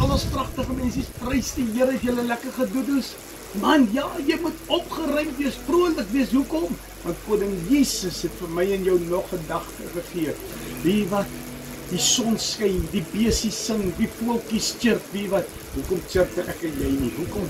al ons pragtige mense, prys die Here as julle lekker gedoen is. Man, ja, jy moet opgeruimd wees, vrolik wees. Hoekom? Want Koning Jesus het vir my en jou nog 'n dag gegee. Wie wat die son skyn, die beesies sing, die voeltjies chirp, wie wat. Hoekom chirp ek en jy nie? Hoekom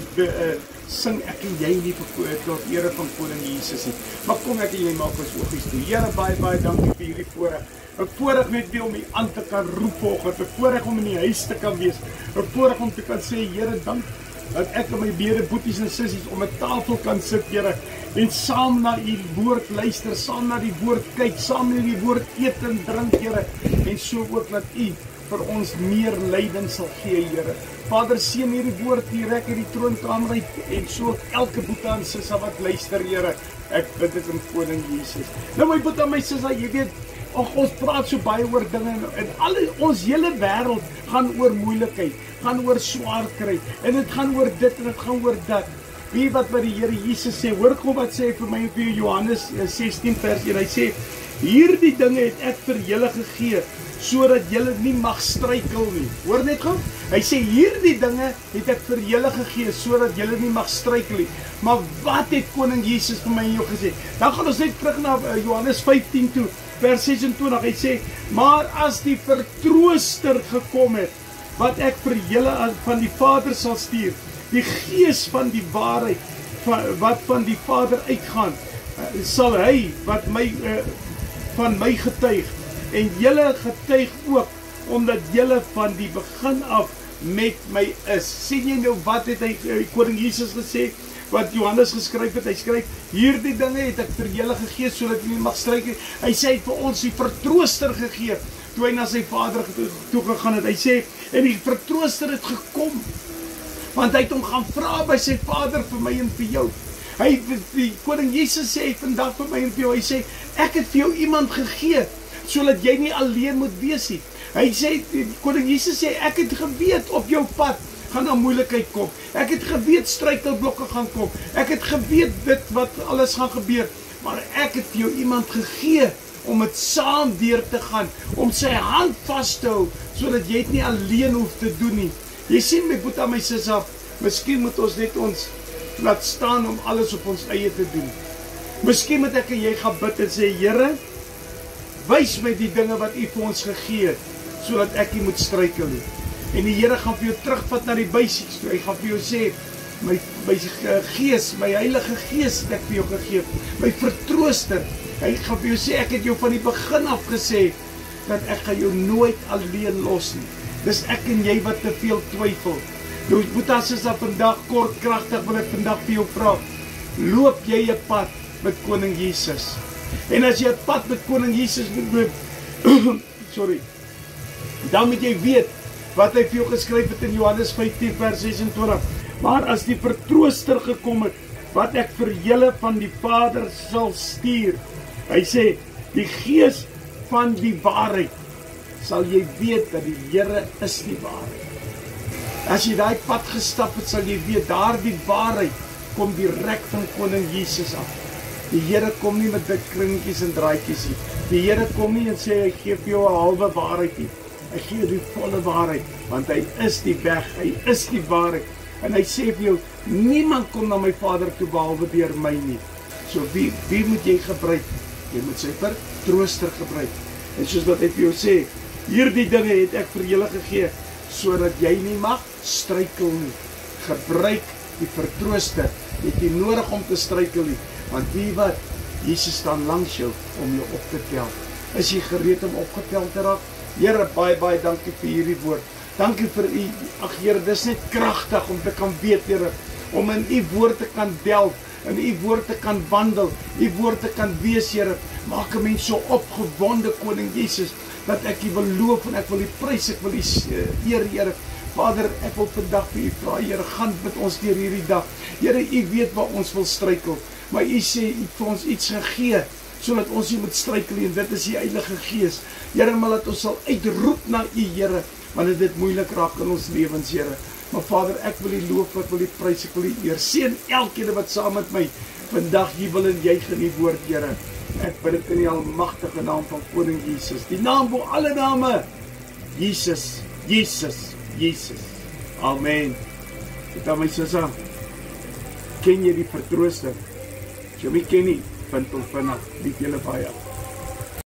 sing ek en jy nie tot ere van Koning Jesus nie? Maar kom ek en jy maak ons oogies toe. Here, baie dankie vir hierdie voorreg. 'n Voorreg net weer om U aan te kan roep vanoggend. 'n Voorreg om in die huis te kan wees. 'n Voorreg om te kan sê, Here, dank dat ek en my boeties en sissies om 'n tafel kan sit, Here, en saam na U woord luister, saam na die woord kyk, saam na die woord eet en drink, Here, en so ook dat U vir ons meer lyding sal gee, Here. Vader, seën hierdie woord hier ek in die troonkamer uit, en so elke boetie en sissa wat luister, Here. Ek bid dit in Koning Jesus. Nou my boetie en my sissa, jy weet, ons praat so baie oor dinge, en ons hele wêreld gaan oor moeilikheid, gaan oor swaar kry, en dit gaan oor dit en dit gaan oor dat. Wie wat die Here Jesus sê, hoor gou wat sê vir my en vir Johannes 16 vers 1, hy sê, hierdie dinge het ek vir julle gegee, sodat julle nie mag struikel nie. Hoor net gou, hy sê, hierdie dinge het ek vir julle gegee, sodat julle nie mag struikel nie. Maar wat het Koning Jesus vir my en jou gesê? Dan gaan ons net terug na Johannes 15 toe, vers 26, hy sê, maar as die vertrooster gekom het, wat ek vir julle van die Vader sal stuur, die Gees van die waarheid, wat van die Vader uitgaan, sal hy wat van my getuig, en julle getuig ook, omdat julle van die begin af met my is. Sien jy nou wat het hy Koning Jesus gesê, wat Johannes geskryf het, hy skryf, hierdie dinge het ek vir julle gegee, sodat julle mag struikel. Hy sê vir ons die vertrooster gegee, toe hy na sy Vader toe gegaan het. Hy sê, en die vertrooster het gekom, want hy het hom gaan vra by sy Vader vir my en vir jou. Die Koning Jesus sê vandag vir my en vir jou, hy sê, ek het vir jou iemand gegee, sodat jy nie alleen moet wees nie. Hy sê, Koning Jesus sê, ek het geweet op jou pad gaan daar moeilikheid kom. Ek het geweet struikelblokke gaan kom. Ek het geweet dit wat alles gaan gebeur. Maar ek het vir jou iemand gegee om dit saam deur te gaan, om sy hand vas te hou, sodat jy dit nie alleen hoef te doen nie. Jy sien my boetie en my sissa, miskien moet ons net ons laat staan om alles op ons eie te doen. Miskien moet ek en jy gaan bid en sê, Here, wys my die dinge wat U vir ons gegee het, sodat ek nie moet struikel nie. En die Here gaan vir jou terugvat na die basics toe. Hy gaan vir jou sê, my Gees, my Heilige Gees het ek vir jou gegee, my vertrooster. Hy gaan vir jou sê, ek het jou van die begin af gesê, dat ek gaan jou nooit alleen los nie. Dis ek en jy wat te veel twyfel. Nou, boetas is dat vandag kort kragtig, wil ek vandag vir jou vra, loop jy 'n pad met Koning Jesus? En as jy 'n pad met Koning Jesus moet loop, dan moet jy weet, wat hy vir jou geskryf het in Johannes 15 vers 26, maar as die vertrooster gekom het, wat ek vir julle van die Vader sal stuur, hy sê, die Gees van die waarheid, sal jy weet dat die Here is die waarheid. As jy daai pad gestap het, sal jy weet, daar die waarheid kom direk van Koning Jesus af. Die Here kom nie met dik kringetjies en draadjies nie. Die Here kom nie en sê, hy gee vir jou 'n halwe waarheid nie. Hy gee die volle waarheid, want hy is die weg, hy is die waarheid. En hy sê vir jou, niemand kom na my Vader toe behalwe deur my nie. So wie moet jy gebruik? Jy moet sy vertrooster gebruik. En soos wat hy vir jou sê, hierdie dinge het ek vir julle gegee, sodat jy nie mag struikel nie. Gebruik die vertrooster. Jy het nie nodig om te struikel nie, want wie wat, Jesus staan langs jou om jou op te tel. Is jy gereed om opgetel te raak? Here, baie dankie vir hierdie woord. Dankie vir U, ag Here, dis net kragtig om te kan weet, Here, om in U woord te kan delf, in U woord te kan wandel, U woord te kan wees, Here. Maak 'n mens so opgewonde, Koning Jesus, dat ek U wil loof en ek wil U prys, ek wil U eer, Here. Vader, ek wil vandag vir U vra, Here, gaan met ons deur hierdie dag. Here, U weet waar ons wil struikel, maar U sê U het vir ons iets gegee, sodat ons nie moet struikel nie, en dit is die Heilige Gees. Here, maar laat ons sal uitroep na U, Here, wanneer dit moeilik raak in ons lewens, Here. Maar Vader, ek wil U loof, ek wil U prys, ek wil U eer. Seën elkeen wat saam met my vandag hier wil en juig in die woord, Here. Ek bid dit in die almagtige naam van Koning Jesus, die naam bo alle name, Jesus, Jesus, Jesus. Amen. Dit aan my sissa. Ken jy die vertrooster? As jy my ken nie, vind hom vanaf. Lief julle baie.